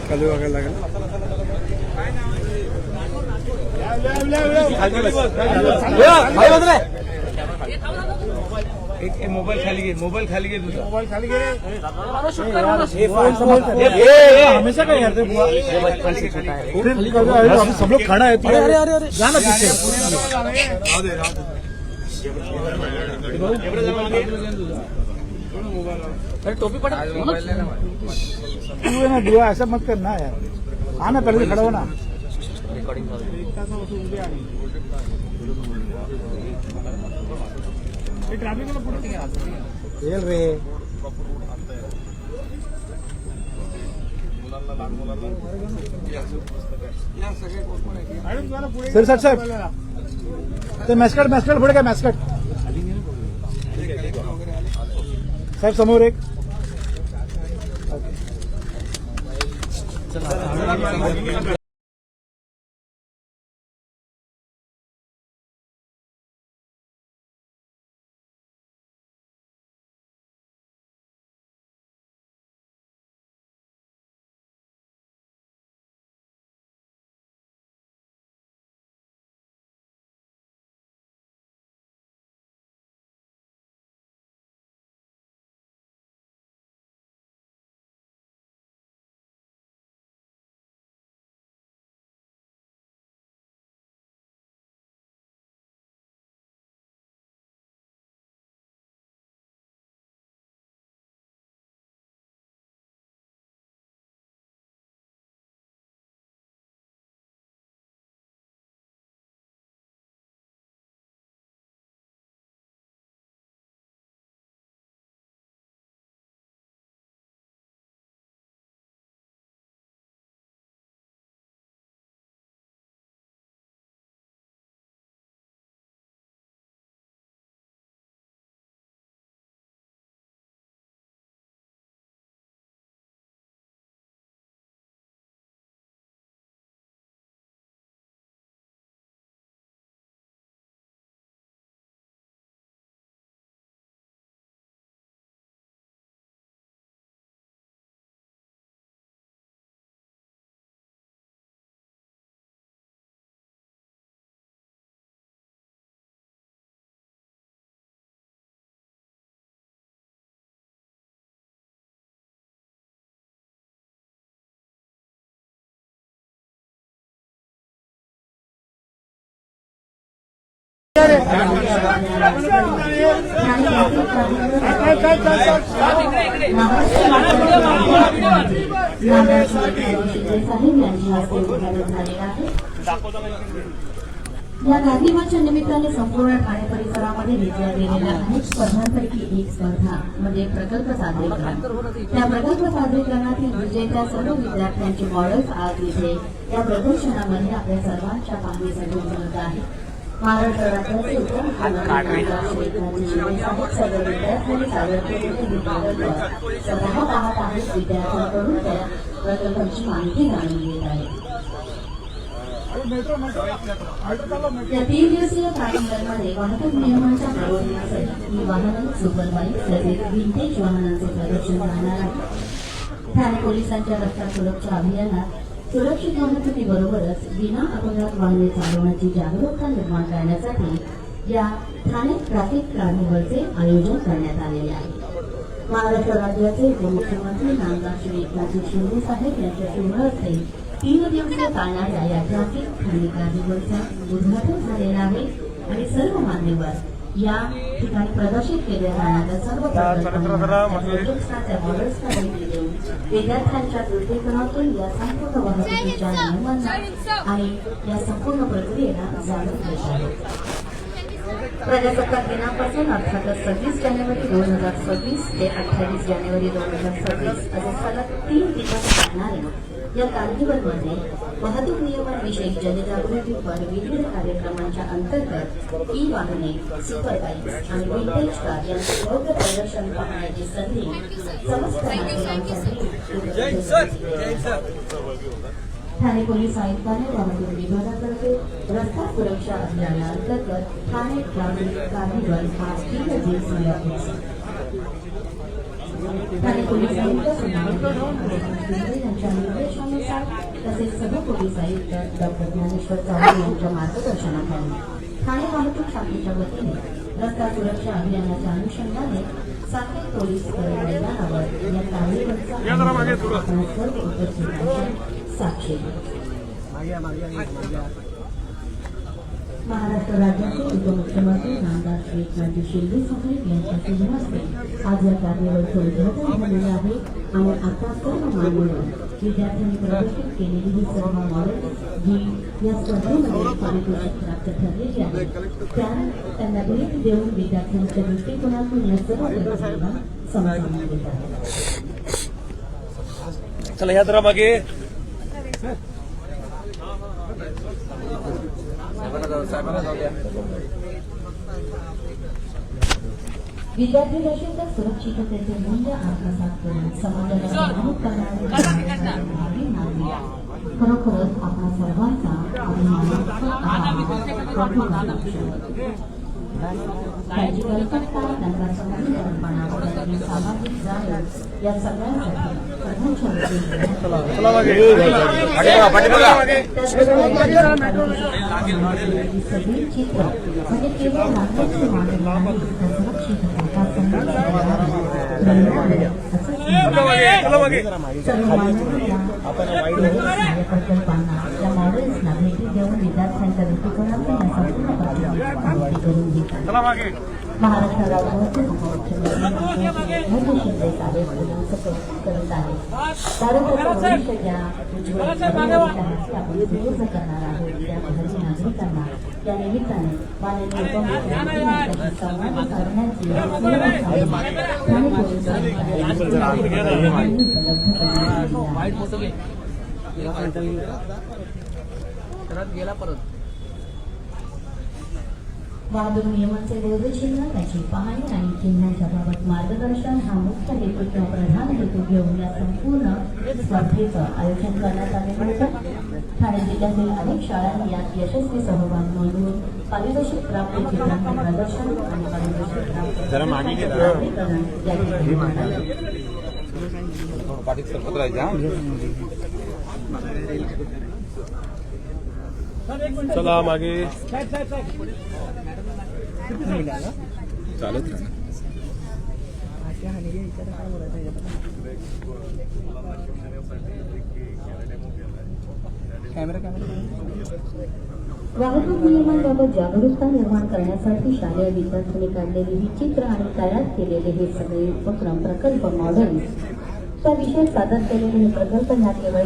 खाली बघायला लागेल. एक मोबाईल खाली घे, मोबाईल खाली घे, तुझा मोबाईल खाली घे. हमेशा काय करते बुआ, सब लोग खड़ा है. अरे अरे अरे जाना पीछे. अरे टोपी पड़ा तू है ना बुआ, ऐसा मत करना यार. आना पहले खड़ा हो ना. ट्रैफिक में पुढे खेळ रे. सर साहेब ते मॅस्कट पुढे काय मॅस्कट साहेब समोर एक. या गांधीमाच्या निमित्ताने संपूर्ण ठाणे परिसरामध्ये घेतल्या गेलेल्या अनेक स्पर्धांपैकी एक स्पर्धा म्हणजे प्रकल्प सादरीकरण. त्या प्रकल्प सादरीकरणातील विजेत्या सर्व विद्यार्थ्यांची मॉडेल्स आज इथे या प्रदर्शनामध्ये आपल्या सर्वांच्या पाहणीसाठी उपलब्ध आहे. महाराष्ट्र राज्याचे उपमुख्यमंत्री सर्व विद्यार्थ्यांनी सादर केलेले प्रकल्प स्वतः पाहत आहेत. विद्यार्थ्यांकडून त्या प्रकल्पांची माहिती जाणून घेत आहेत. या 3 दिवसीय कार्यक्रमामध्ये वाहतूक नियमांच्या प्रबोधनासाठी वाहन, सुपर बाईक तसेच विंटेज वाहनांचे प्रदर्शन राहणार आहे. ठाणे पोलिसांच्या रस्ता सुरक्षा अभियानात सुरक्षित वाहतुकीबरोबरच विना अपघात वाहने चालवण्याची जागरूकता निर्माण करण्यासाठी या ठाणे ट्रॅफिक कार्निव्हलचे आयोजन करण्यात आलेले आहे. महाराष्ट्र राज्याचे उपमुख्यमंत्री नामदार श्री एकनाथ शिंदे साहेब यांच्या शुभ हस्ते 3 दिवसीय चालणाऱ्या या ट्रॅफिक ठाणे कार्निव्हलचं उद्घाटन झालेलं आहे आणि सर्व मान्यवर या ठिकाणी प्रदर्शित केल्या जाणाऱ्या सर्व प्रोजेक्ट्सच्या मॉडेल्सना भेटी देऊन विद्यार्थ्यांच्या दृष्टिकोनातून या संपूर्ण वाहतुकीच्या नियमांना आणि या संपूर्ण प्रक्रियेला जाणून घेत आहेत. प्रजासत्ताक दिनापासून अर्थातच 26 जानेवारी 2026 ते 28 जानेवारी 2026 असे सलग 3 दिवस चालणाऱ्या या कार्निव्हलमध्ये वाहतूक नियमांविषयी जनजागृतीपर विविध कार्यक्रमांच्या अंतर्गत ई वाहने, सुपर बाईक्स आणि विंटेज कार यांचे योग्य प्रदर्शन पाहण्याची संधी समस्त नागरिकांसाठी ठाणे पोलीस आयुक्तांनी वाहतूक विभागातर्फे रस्ता सुरक्षा अभियानाअंतर्गत ठाणे ट्रॅफिक कार्निवल हा 3 दिवसीय उत्सव ठाणे पोलीस आयुक्त यांच्या निर्देशानुसार तसेच सह पोलीस आयुक्त डॉक्टर ज्ञानेश्वर चव्हाण यांच्या मार्गदर्शनाखाली ठाणे वाहतूक शाखेच्या वतीने रस्ता सुरक्षा अभियानाच्या अनुषंगाने साकेत पोलीस मैदानावर या कार्यक्रमाचा सर्व उपस्थितांची साक्षी महाराष्ट्र राज्याचे उपमुख्यमंत्री नामदार श्री एकनाथ शिंदे साहेब यांच्या शुभ हस्ते आज या कार्निवलचे उद्घाटन झालेले आहे आणि आता सर्व मान्यवर विद्यार्थ्यांनी प्रदर्शित केलेली ही सर्व मॉडेल जी या स्पर्धेमध्ये पारितोषिक प्राप्त ठरलेली आहे त्यांना भेट देऊन विद्यार्थ्यांच्या दृष्टिकोनातून या सर्व प्रदर्शनाला समजावून देत आहे. चला या जरा मागे विद्यार्थी दर्शन तर सुरक्षिततेचे मूल्य आत्मसात करून समाजाला जागरूक करणारे खरोखरच आपला सर्वांचा त्याची कल्पना त्यांना समाजीकरणपणा सामाजिक जाणीव या सगळ्यांसाठी सगळी चित्र म्हणजे केवळ नागरिक सुरक्षिततेचा प्रकल्पांना या मॉडेल्सना भेटी देऊन विद्यार्थ्यांच्या दृष्टिकोनातून माहिती करून घेतात. महाराष्ट्र राज्याचे उपमुख्यमंत्री शिंदे साहेब करीत आहेत. कारण भविष्य ज्या आपण सुरू करणार आहोत त्या भारतीय नागरिकांना या निमित्ताने माननीय उपमुख्यमंत्री संवाद साधण्याची वाहतूक नियमांचे विरोधी चिन्ह त्याची पाहणी आणि चिन्हांच्या बाबत मार्गदर्शन हा मुख्य हेतू किंवा प्रधान हेतू घेऊन या संपूर्ण स्पर्धेचं आयोजन करण्यात आले होतं. ठाणे जिल्ह्यातील अनेक शाळांनी यात यशस्वी सहभाग नोंदवून पारितोषिक प्राप्त चित्रांचे प्रदर्शन आणि पारितोषिक प्राप्त चला मागे चालत वाहतूक नियमांबाबत जागरूकता निर्माण करण्यासाठी शालेय विद्यार्थ्यांनी काढलेली ही चित्र आणि तयार केलेले हे सगळे उपक्रम प्रकल्प मॉडेल त्या विषयात सादर केलेले हे प्रकल्प ह्या केवळ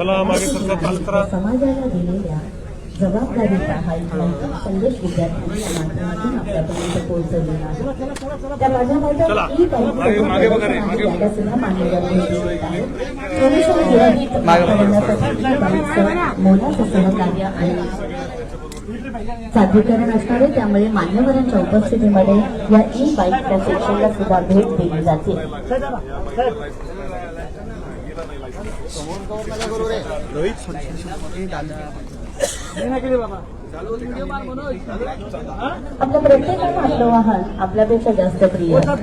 समाजाला दिलेल्या जबाबदारीचा हा एक संदेश विद्यार्थ्यांनी या माध्यमातून आपल्यापर्यंत पोहोचवलेला आहे. त्या माध्यमातून ई सुद्धा मान्यवर घेतले आहे. मोलाचं सहकार्य आणि सादरीकरण असणार आहे. त्यामुळे मान्यवरांच्या उपस्थितीमध्ये या ई बाईकच्या सेक्शनला सुद्धा भेट दिली जाते. आपल्या प्रत्येकाला आपलं वाहन आपल्यापेक्षा जास्त प्रिय असतं.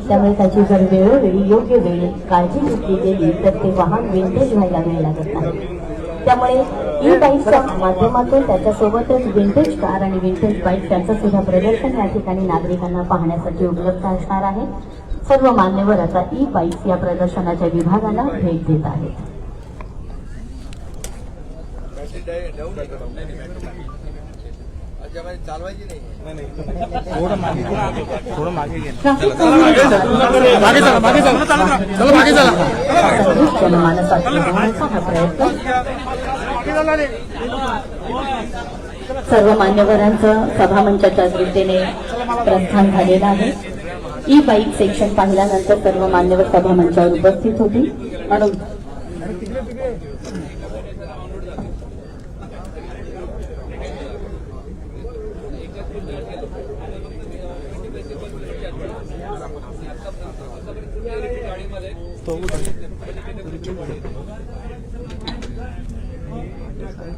त्यामुळे त्याची जर वेळोवेळी योग्य वेळी काळजी घेतली गेली तर ते वाहन विंटेज व्हायला वेळ लागत नाही. त्यामुळे ई बाईकच्या माध्यमातून त्याच्यासोबतच विंटेज कार आणि विंटेज बाईक यांचं सुद्धा प्रदर्शन या ठिकाणी नागरिकांना पाहण्यासाठी उपलब्ध असणार आहे. सर्व मान्यवर आता ई बाईक्स या प्रदर्शनाच्या विभागाला भेट देत आहेत. सर्व मान्यवरांचं सभामंचाच्या दृष्टीने प्रस्थान झालेलं आहे. ई बाईक सेक्शन पाहिल्यानंतर सर्व मान्यवर सभामंचावर उपस्थित होती. म्हणून ई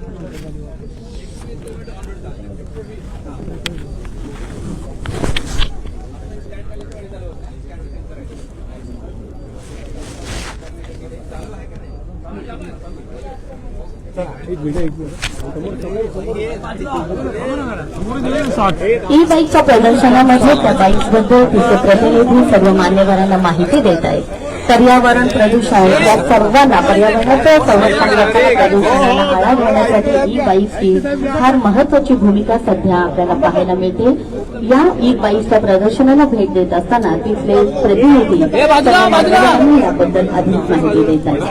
बाईकच्या प्रदर्शनामध्ये त्या बाईक्सबद्दल तिचे प्रतिनिधी सर्व मान्यवरांना माहिती देत आहे. पर्यावरण प्रदूषण या सर्वांना पर्यावरणाचं संरक्षण करताना प्रदूषणाला आळा घालण्यासाठी ई बाईकची फार महत्वाची भूमिका सध्या आपल्याला पाहायला मिळते. या ई बाईकच्या प्रदर्शनाला भेट देत असताना तिथले प्रतिनिधी याबद्दल अधिक माहिती देत आहेत.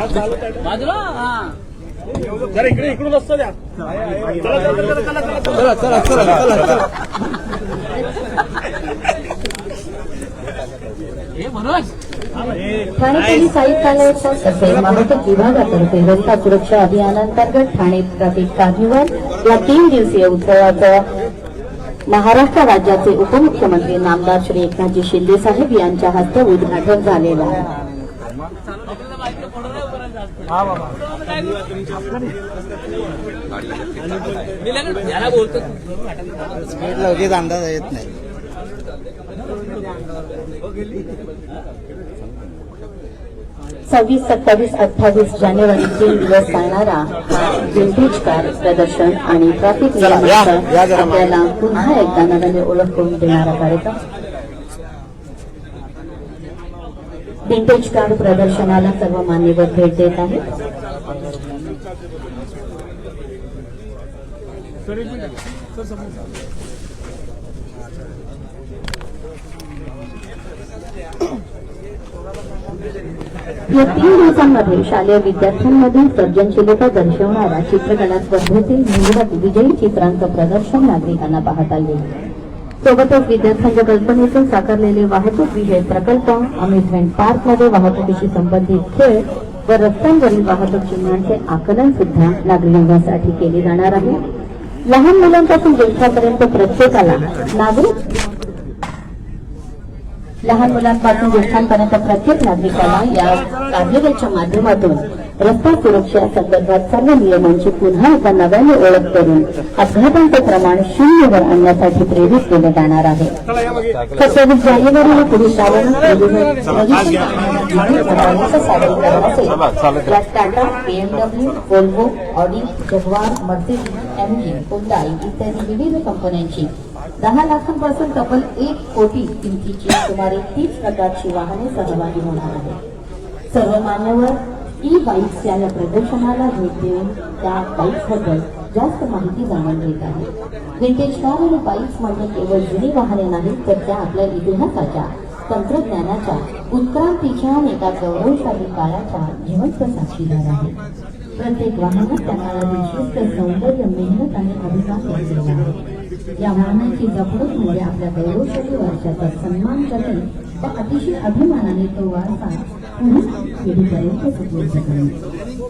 जरा इकडून असतो द्या. ठाणे पोलीस आयुक्तालयाच्या तसेच वाहतूक विभागातर्फे रस्ता सुरक्षा अभियानांतर्गत ठाणे ट्रॅफिक कार्निवल या 3 दिवसीय उत्सवाचं महाराष्ट्र राज्याचे उपमुख्यमंत्री नामदार श्री एकनाथजी शिंदे साहेब यांच्या हस्ते उद्घाटन झालेलं आहे. स्पीड लगेच अंदाज येत नाही. 26, 27, 28 जानेवारी 3 दिवस चालणारा हा विंटेज कार प्रदर्शन आणि ट्रॅफिक नियमांचा आपल्याला पुन्हा एकदा नव्याने ओळख करून देणारा कार्यक्रम. विंटेज कार प्रदर्शनाला सर्व मान्यवर भेट देत आहेत. या 3 दिवसांमध्ये शालेय विद्यार्थ्यांमधील सर्जनशीलता दर्शवणाऱ्या चित्रकला स्पर्धेतील निवडक विजयी चित्रांचं प्रदर्शन नागरिकांना पाहता येईल. सोबतच विद्यार्थ्यांच्या कल्पनेतून साकारलेले वाहतूक विषयक प्रकल्प, अम्युजमेंट पार्कमध्ये वाहतुकीशी संबंधित खेळ व रस्त्यांवरील वाहतूक चिन्हांचे आकलन सुद्धा नागरिकांसाठी केले जाणार आहे. लहान मुलांपासून ज्येष्ठांपर्यंत प्रत्येकाला प्रत्येक नागरिकाला या कार्निवलच्या माध्यमातून रस्ता सुरक्षा संदर्भात सर्व नियमांची पुन्हा एकदा नव्याने ओळख करून अपघातांचे प्रमाण 0वर आणण्यासाठी प्रेरित केले जाणार आहे. 27 जानेवारीला पुढील यात Tata, BMW, Volvo, Audi, Jaguar, Mercedes, MG, Hyundai इत्यादी विविध कंपन्यांची 10 लाखांपासून तब्बल 1 कोटी किमतीची सुमारे 30 प्रकारची वाहने सहभागी होणार आहेत. सर्व मान्यवर ई बाईक्स या प्रदर्शनाला भेट देऊन त्या बाईक्सबद्दल जास्त माहिती जाणून घेत आहेत. विंटेज कार आणि बाईक्स म्हणजे केवळ जुनी वाहने नाहीत, तर त्या आपल्या इतिहासाच्या, तंत्रज्ञानाच्या, उत्क्रांतीच्या आणि एका गौरवशाली काळाच्या जिवंत साक्षीदार आहेत. प्रत्येक वाहनात त्यांना विशिष्ट सौंदर्य, मेहनत आणि अभिमान लाभलेला आहे. या वाहनाची जपणूक म्हणजे आपल्या गौरवशाली वारशाचा सन्मान करणे व अतिशय अभिमानाने तो वारसा पुन्हा पिढीपर्यंत सुपूर्द करणे.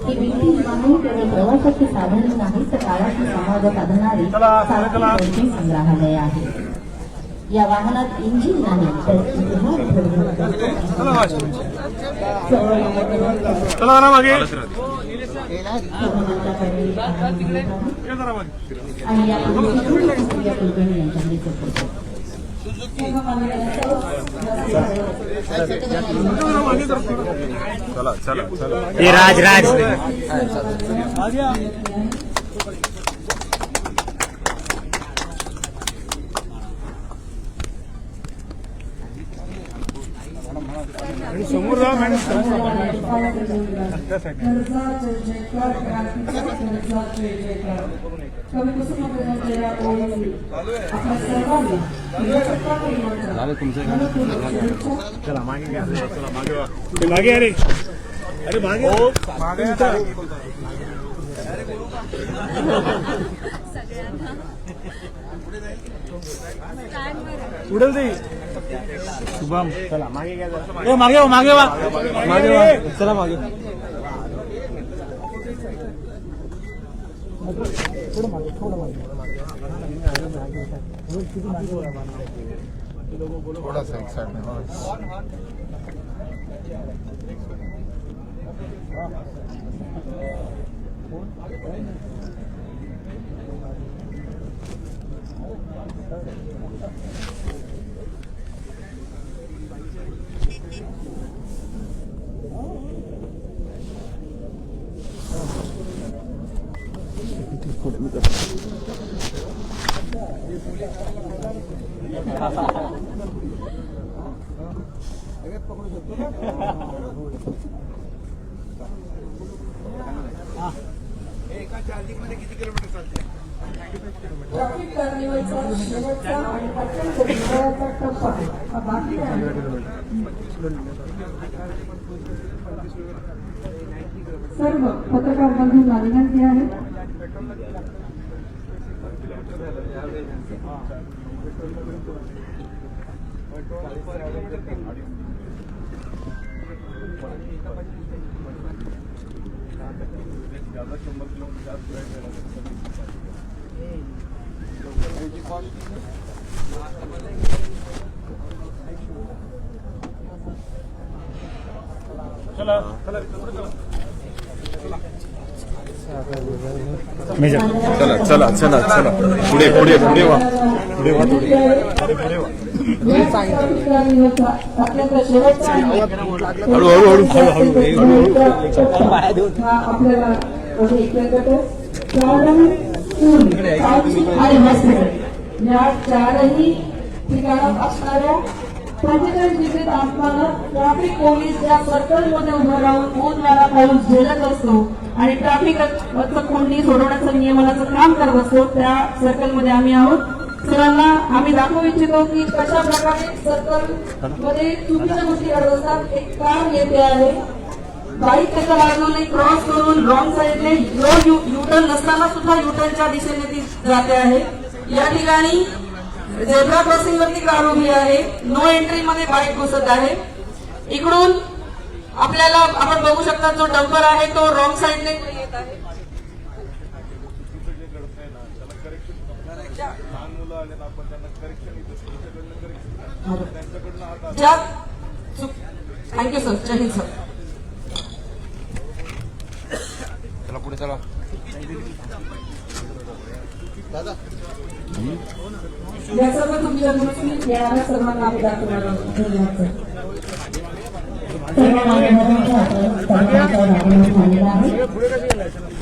ही विंटेज वाहने केवळ प्रवासाची साधने नाही, तर काळाची संवाद साधणारी सारखी संग्रहालय आहे. या वाहनात इंजिन नाही, तर आणि या कुलकर्णी यांच्याकडे सोपवतो. राज समोर जा मॅडम, समोर चला मागे घ्या. मागे अरे अरे मागे उडल दे. शुभम चला मागे घ्या. मागे वा मागे वा मागे वा. चला मागे. थोड़ा सा एक साइड में. ट्रॅफिक कार्निवलचा शेवटचा आणि अत्यंत महत्त्वाचा टप्पा हा बाकी आहे. सर्व पत्रकार बंधूंना विनंती आहे चला चला चला चला पुढे पुढे पुढे वा पुढे वा आपल्याला शेवटचा हळूहळू हळू हा आपल्याला आणि हॉस्पिटल या चारही ठिकाणात असणाऱ्या प्रत्येक जिल्ह्यात आत्माला ट्रॅफिक पोलीस या सर्कलमध्ये उभं राहून ऊन वारा पाऊस झेलत असतो आणि ट्रॅफिक कोंडी सोडवण्याचं नियमनाचं काम करत असतो. त्या सर्कलमध्ये आम्ही आहोत. सरांना आम्ही दाखवू इच्छितो की कशा प्रकारे सर्कल मध्ये चुकीच्या गोष्टी घडत असतात. एक कार येते आहे, बाईक त्याच्या बाजूने क्रॉस करून रॉंग साईडने युटर्न नसताना सुद्धा युटर्नच्या दिशेने ती जाते आहे. या ठिकाणी झेब्रा क्रॉसिंग वरती कार उभी आहे, नो एंट्री मध्ये बाईक घुसत आहे. इकडून आपल्याला आपण बघू शकता जो डंपर आहे तो रॉंग साईडने येत आहे. Thank you sir. जय हिंद सर. चला पुढे चला या सर्व तुमच्या दृष्टीने येणाऱ्या सर्वांना आम्ही दाखवणार आहोत. धन्यवाद सर.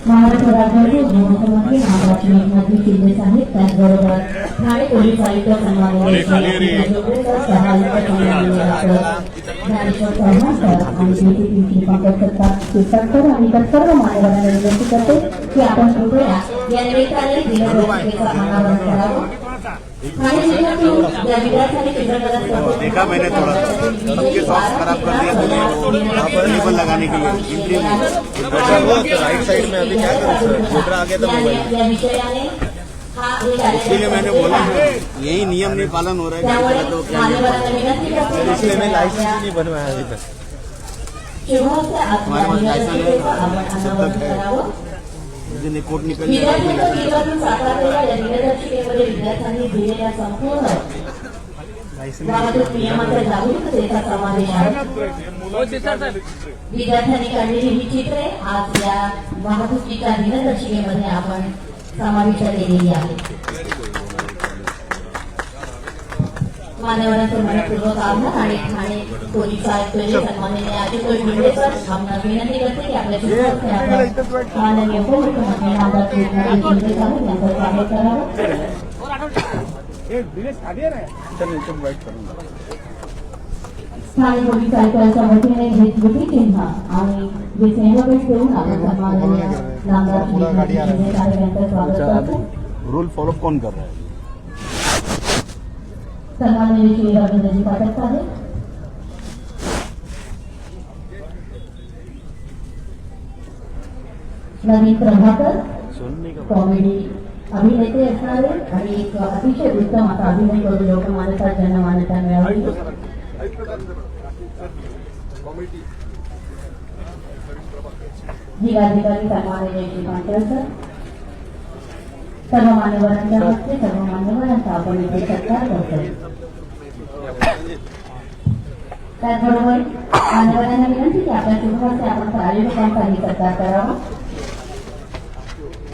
महाराष्ट्र राज्याचे उपमुख्यमंत्री नागराज मेघनाथ शिंदे साहेब, त्याचबरोबर ठाणे पोलीस आयुक्त सन्माननीय सह आयुक्त सन्माननीय ज्ञानेश्वर चव्हाण सर आणि डीसीपी पंकज सत्तार आणि इतर सर्व मान्यवरांना विनंती करते की आपण कृपया या निमित्ताने दिनदर्शिकेचा अनावरण करावं. ठाणे जिल्ह्यातून या विद्यार्थ्यांनी चित्रकला देखा मैंने थोड़ा सबके सॉक्स खराब कर दिया तूने टेबल लगाने के लिए राइट साइड में. अभी क्या करूँ आगे तो या विषयाने हा इसलिए मैंने बोला यही नियम नहीं पालन हो रहा है तो क्या इसलिए मैं लाइसेंस नहीं बनवाया अभी तक. हमारे पास लाइसेंस है जब तक है जिन्हें कोर्ट निकल विद्यार्थ्यांतून साकारलेल्या या दिनदर्शिकेमध्ये विद्यार्थ्यांनी दिलेल्या संपूर्ण वाहतूक नियमांच्या जागरूकतेचा समावेश आहे. विद्यार्थ्यांनी काढलेली ही चित्रे आज या वाहतुकीच्या दिनदर्शिकेमध्ये आपण समाविष्ट केलेली आहे. मान्यवरांचं मनपूर्वक आभार आणि ठाणे पोलीस आयुक्त सन्माननीय आदित्य शिंदे सर आपणास विनंती करते की आपल्या माननीय उपमुख्यमंत्री नागराज मेघनाथ शिंदे साहेब यांचं स्वागत करावं. ठाणे पोलीस आयुक्तांच्या वतीने हे स्मृती चिन्ह आणि जे स्नेहभेट देऊन आपण सन्माननीय नागराज मेघनाथ शिंदे साहेब यांचं स्वागत करतो. रूल फॉलो कौन कर रहा है. सन्माननीय श्री रवींद्रजी पाठक साहेब, नवीन प्रभाकर कॉमेडी अभिनेते असणारे आणि एक अतिशय उत्तम असा अभिनय करून लोकमान्यता ज्यांना मान्यता मिळावी. जिल्हाधिकारी सन्माननीय श्री पांचाळ सर, सर्व मान्यवरांच्या हस्ते सर्व मान्यवरांचा आपण इथे सत्कार करतो. त्याचबरोबर मान्यवरांना विनंती की आपल्या शुभहस्ते आपण प्रायोजकांचाही सत्कार करावा.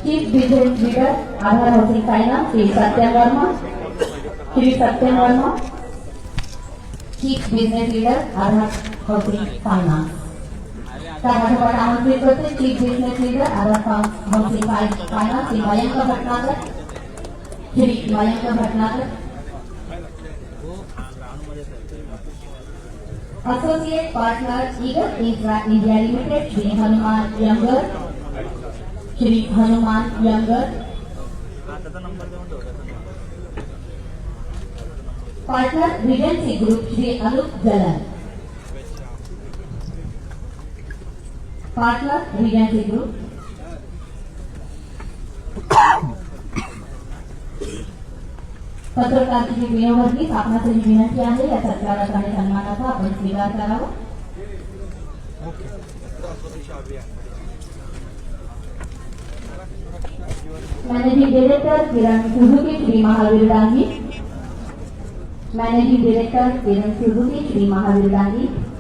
Chief business leader Aadhaar housing finance Shri Satyam Verma, chief business leader Aadhaar housing finance. त्यापाठोपाठ आमंत्रित करते chief business leader Aadhaar housing finance Shri Mayank Bhatnagar, associate partner Eagle Infra India Limited Shri Hanuman यंगर, partner Regency Group Shri Anup Jalan, partner Regency group. पत्रकारांची विनंती आपणास विनंती आहे या सत्काराचा आणि सन्मानाचा आपण स्वीकार करावा. मॅनेजिंग डिरेक्टर किरण सुझुकी श्री महावीर डांगी,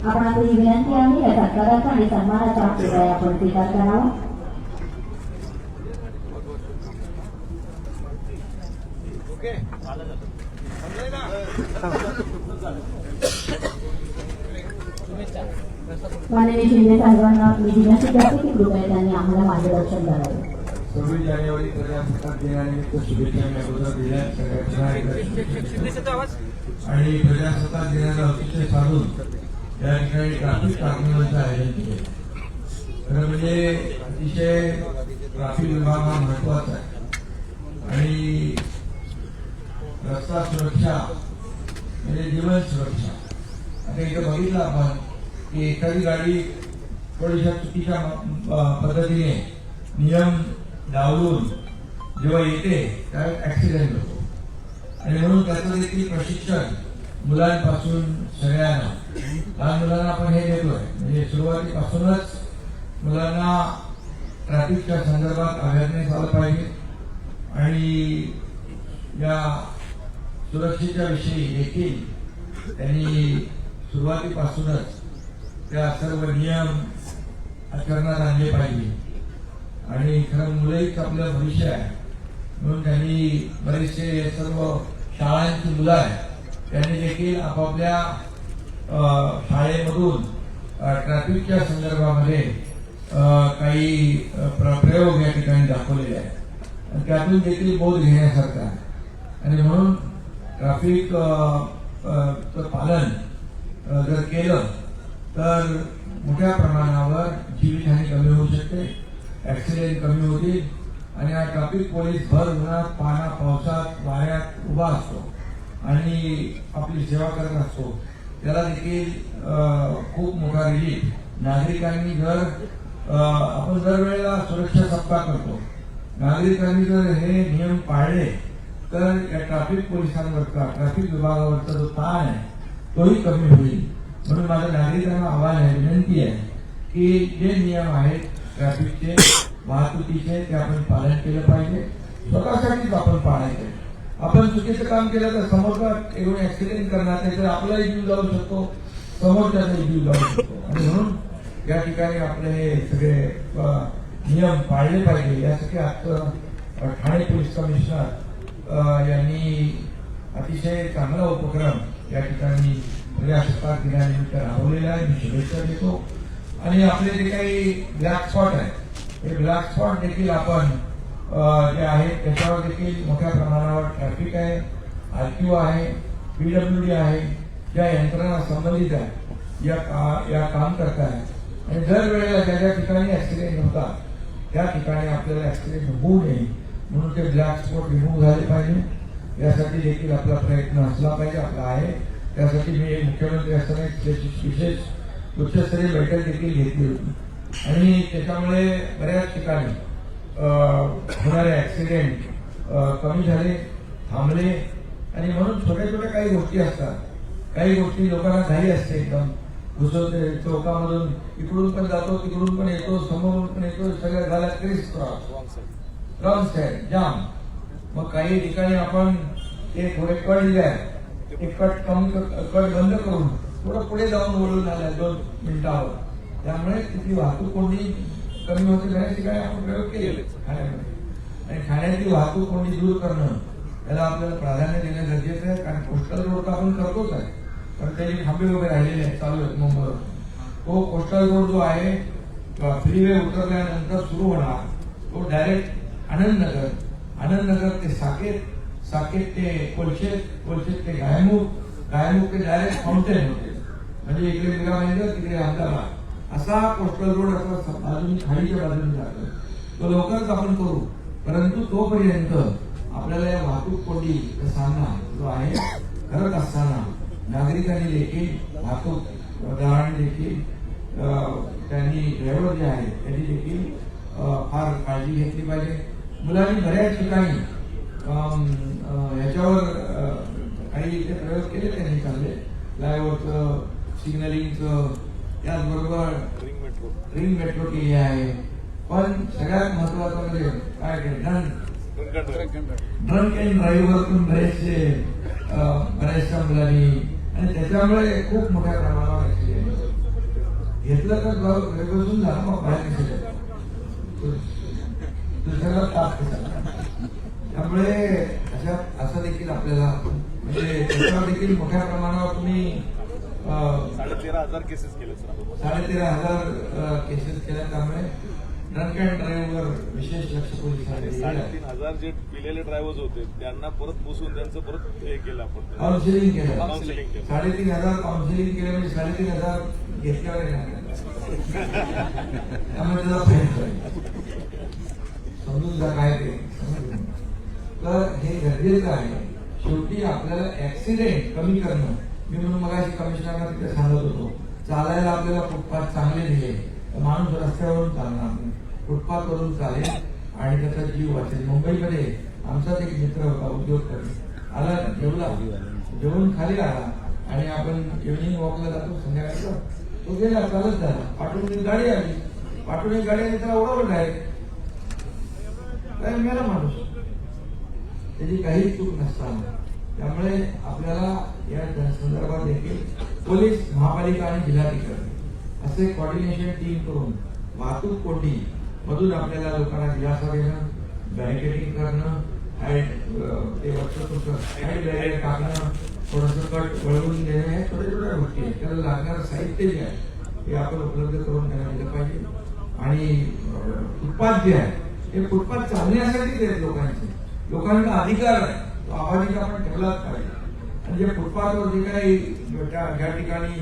आपणास विनंती आहे या सत्काराचा आणि सन्मानाचा आपण स्वीकार करावा. माननीय शिंदे साहेबांना मी विनंती करते की कृपया त्यांनी आम्हाला मार्गदर्शन करावे. 26 जानेवारी प्रजासत्ताक दिनानिमित्त शुभेच्छा मी अगोदर दिल्या आणि प्रजासत्ताक दिनाला औचित्य साधून या ठिकाणी ट्रॅफिक कार्निवलचं आयोजन केलं. खरं म्हणजे अतिशय ट्रॅफिक विभाग हा महत्वाचा आहे आणि रस्ता सुरक्षा म्हणजे जीवन सुरक्षा. आता इथं बघितलं आपण की एखादी गाडी थोड्याशा चुकीच्या पद्धतीने नियम डावलून जेव्हा येते त्यावेळेस ऍक्सिडेंट होतो आणि म्हणून त्याचं देखील प्रशिक्षण मुलांपासून सगळ्यांना, लहान मुलांना आपण हे देतोय. म्हणजे सुरुवातीपासूनच मुलांना ट्रॅफिकच्या संदर्भात अवेअरनेस आलं पाहिजे आणि या सुरक्षेच्या विषयी देखील त्यांनी सुरुवातीपासूनच त्या सर्व नियम आचरणात आणले पाहिजे. आणि खरं मुलंच आपलं भविष्य आहे म्हणून त्यांनी बरेचसे सर्व शाळांची मुलं आहेत त्यांनी देखील आपापल्या शाळेमधून ट्रॅफिकच्या संदर्भामध्ये काही प्रयोग या ठिकाणी दाखवलेले आहेत आणि त्यातून देखील बोध घेण्यासारखा आहे. आणि म्हणून ट्रॅफिक पालन जर केलं तर मोठ्या प्रमाणावर जीवितहानी कमी होऊ शकते, ऍक्सिडेंट कमी होतील आणि हा ट्रॅफिक पोलीस भर उन्हात पावसात वाऱ्यात उभा असतो आणि आपली सेवा करत असतो. त्याला देखील खूप मोठा रिलीफ नागरिकांनी जर आपण दरवेळेला सुरक्षा सप्ताह करतो, नागरिकांनी जर हे नियम पाळले तर या ट्रॅफिक पोलिसांवरचा ट्रॅफिक विभागावरचा जो ताण आहे तोही कमी होईल. म्हणून माझ्या नागरिकांना आव्हान आहे, विनंती आहे की जे नियम आहेत ट्रॅफिकचे वाहतुकीचे ते आपण पालन केलं पाहिजे. स्वतःसाठीच आपण पाळायचे. आपण चुकीचं काम केलं तर समोरचा एवढे ऍक्सिडेंट करणार नाही तर आपलाही जीव जाऊ शकतो, समोरच्याचाही जीव जाऊ शकतो. आणि म्हणून या ठिकाणी आपले हे सगळे नियम पाळले पाहिजे. यासाठी आजचं ठाणे पोलीस कमिशनर यांनी अतिशय चांगला उपक्रम या ठिकाणी प्रजासत्ताक दिनानिमित्त राबवलेला आहे. मी शुभेच्छा देतो. आणि आपले जे काही ब्लॅक स्पॉट आहे हे ब्लॅक स्पॉट देखील आपण जे आहेत त्याच्यावर देखील मोठ्या प्रमाणावर ट्रॅफिक आहे, आरटीओ आहे, पीडब्ल्यूडी आहे, ज्या यंत्रणा संबंधित आहे या काम करत आहे. आणि दरवेळेला ज्या ज्या ठिकाणी ऍक्सिडेंट होतात त्या ठिकाणी आपल्याला ऍक्सिडेंट होऊ नये म्हणून ते ब्लॅक स्पॉट रिमूव्ह झाले पाहिजे. यासाठी देखील आपला प्रयत्न असला पाहिजे, आपला आहे. त्यासाठी मी मुख्यमंत्री असताना विशेष उच्चस्तरीय बैठक देखील घेतली होती आणि त्याच्यामुळे बऱ्याच ठिकाणी होणारे ऍक्सिडेंट कमी झाले, थांबले. आणि म्हणून छोट्या छोट्या काही गोष्टी असतात, काही गोष्टी लोकांना घाई असते, एकदम घुसवते चौकामधून इकडून पण जातो तिकडून पण येतो समोरून पण येतो, सगळ्या झाल्या क्रिस क्रॉस रॉंग साईड जाम. मग काही ठिकाणी आपण ते थोडे कट दिले आहेत, एक कट बंद करून थोडं पुढे जाऊन वळून आल्या 2 मिनिटावर. त्यामुळे तिथली वाहतूक कोणी कमी होते. बऱ्याच ठिकाणी आपण प्रयोग केलेले ठाण्यामध्ये. आणि ठाण्यातली वाहतूक कोंडी दूर करणं याला आपल्याला प्राधान्य देणं गरजेचं आहे. कारण कोस्टल रोड तर आपण करतोच आहे, पण त्याचे थांबे वगैरे राहिलेले आहेत, चालू आहेत मुंबईवर. तो कोस्टल रोड जो आहे फ्रीवे उतरल्यानंतर सुरू होणार, तो डायरेक्ट आनंदनगर ते साकेत ते कोलशेत ते गायमुख ते डायरेक्ट फाउंटेन होते. म्हणजे इकडे मिरामांजर तिकडे अहमदाबाद असा कोस्टल रोड असा बाजूने खाडीच्या बाजूने जातो. तो लवकरच आपण करू, परंतु तोपर्यंत आपल्याला या वाहतूक कोंडीचा सामना जो आहे करत असताना नागरिकांनी देखील वाहतूक दलांनी देखील त्यांनी ड्रायव्हर जे आहे त्यांनी देखील फार काळजी घेतली पाहिजे. मुलांनी बऱ्याच ठिकाणी ह्याच्यावर काही ते प्रयोग केले त्यांनी चांगले, फ्लायओव्हरचं, सिग्नलिंगचं, त्याचबरोबर रिंग मेट्रो केली आहे. पण सगळ्यात महत्वाचं म्हणजे काय ड्रंक अँड ड्राईव्हवर पण बऱ्याचशा मुलांनी, आणि त्याच्यामुळे खूप मोठ्या प्रमाणावर ऍक्सिडेंट घेतलं तर बसून झालं, मग बाहेर दुसऱ्याला ताप कसा. त्यामुळे असं देखील आपल्याला म्हणजे त्याच्यावर देखील मोठ्या प्रमाणावर तुम्ही 13,000 केसेस केले सर. 13,500 केसेस केल्या. त्यामुळे ड्रंक अँड ड्राईव्हवर विशेष लक्ष पोलिसांनी 3,500 जे पिलेले ड्रायव्हर्स होते त्यांना परत बसून त्यांचं परत हे केलं आपण, काउन्सिलिंग केलं. काउन्सिलिंग केलं. 3,500 काउन्सिलिंग केलं म्हणजे 3,500 घेतल्यावर येणार. त्यामुळे त्याचा फाईन समजून जा काय ते. तर हे गरजेचं आहे. शेवटी आपल्याला ऍक्सिडेंट कमी करणं, मी म्हणून मगाशी कमिशनरला तिथे सांगत होतो, चालायला आपल्याला फुटपाथ चांगले दिले तर माणूस रस्त्यावरून चालणार नाही, फुटपाथवरून चालेल आणि त्याचा जीव वाचेल. मुंबईमध्ये आमचाच एक मित्र होता उद्योगपती, आला जेवून खाली आला आणि आपण इव्हनिंग वॉकला जातो संध्याकाळचं, तो गेला चालत झाला, पाठवून एक गाडी आली, त्याला उडवलं डायरेक्ट, काय मेला माणूस, त्याची काही चूक नसताना. त्यामुळे आपल्याला या संदर्भात देखील पोलीस, महापालिका आणि जिल्हाधिकारी असे कॉर्डिनेशन टीम करून वाहतूक कोंडी मधून आपल्याला लोकांना दिलासा देणं, बॅरिकेडिंग करणं, ते बॅरिकेड टाकणं, थोडंसं कट वळवून देणं, या छोट्या छोट्या गोष्टी आहेत. त्याला लागणारं साहित्य जे आहे ते आपण उपलब्ध करून त्यांना दिलं पाहिजे. आणि फुटपाथ जे आहे हे फुटपाथ चालण्यासाठी आहेत लोकांचा अधिकार आहे, तो आवाज आपण ठेवलाच पाहिजे. आणि जे फुटपाथवर जे काही ज्या ठिकाणी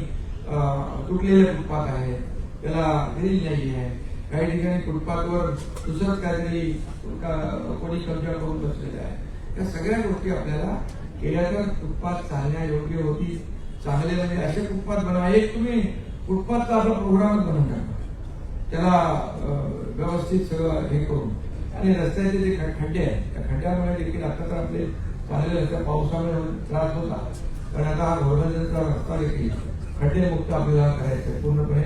तुटलेले फुटपाथ आहे त्याला ग्रील नाही आहे, काही ठिकाणी फुटपाथवर दुसरंच काहीतरी कोणी कब्जा करून बसलेलं आहे, या सगळ्या गोष्टी आपल्याला केल्या तर फुटपाथ चालण्या योग्य होती. चांगले म्हणजे असे फुटपाथ बनवा. एक तुम्ही फुटपाथचा आपला प्रोग्रामच बनवून टाका, त्याला व्यवस्थित सगळं हे करून. आणि रस्त्याचे जे खड्डे आहेत त्या खड्ड्यामुळे देखील आता तर आपले चांगले रस्त्या पावसामुळे त्रास होता, पण आता हा घोडबंदरचा रस्ता देखील खड्डेमुक्त आपल्याला करायचा आहे पूर्णपणे.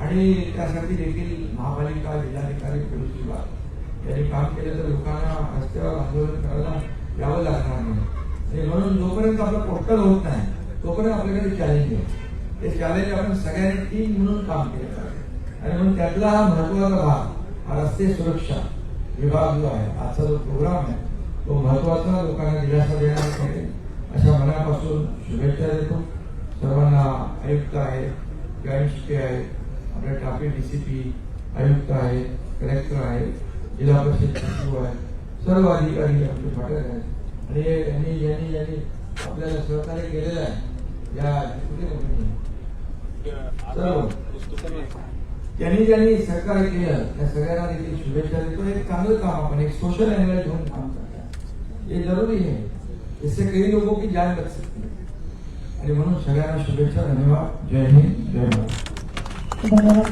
आणि त्यासाठी देखील महापालिका, जिल्हाधिकारी, पोलीस विभाग यांनी काम केलं तर लोकांना रस्त्यावर आंदोलन करायला यावं लागणार नाही. आणि म्हणून जोपर्यंत आपलं पोस्टल होत नाही तोपर्यंत आपल्याकडे चॅलेंज आहे. ते चॅलेंज आपण सगळ्यांनी टीम म्हणून काम केलं पाहिजे. आणि म्हणून त्यातला हा महत्वाचा भाग हा रस्ते सुरक्षा विभाग जो आहे, आजचा जो प्रोग्राम आहे तो महत्वाचा, लोकांना दिलासा देणार पाहिजे अशा मनापासून शुभेच्छा देतो. सर्वांना आयुक्त आहेत, जॉईंट सीपी आहेत, आपले ट्रॅफिक डीसीपी आयुक्त आहेत, कलेक्टर आहेत, जिल्हा परिषद सचिव आहेत, सर्व अधिकारी आपले फाटक आहेत. आणि यांनी आपल्याला सहकार्य केलेलं आहे. या सर्व ज्यांनी सहकार्य केलं त्या सगळ्यांना देखील शुभेच्छा देतो. एक चांगलं काम आपण एक सोशल अँगल घेऊन काम करतो, हे जरूरी है. इससे कई लोगों की जान बच सकती है. आणि म्हणून सगळ्यांना शुभेच्छा. धन्यवाद. जय हिंद, जय भारत. धन्यवाद.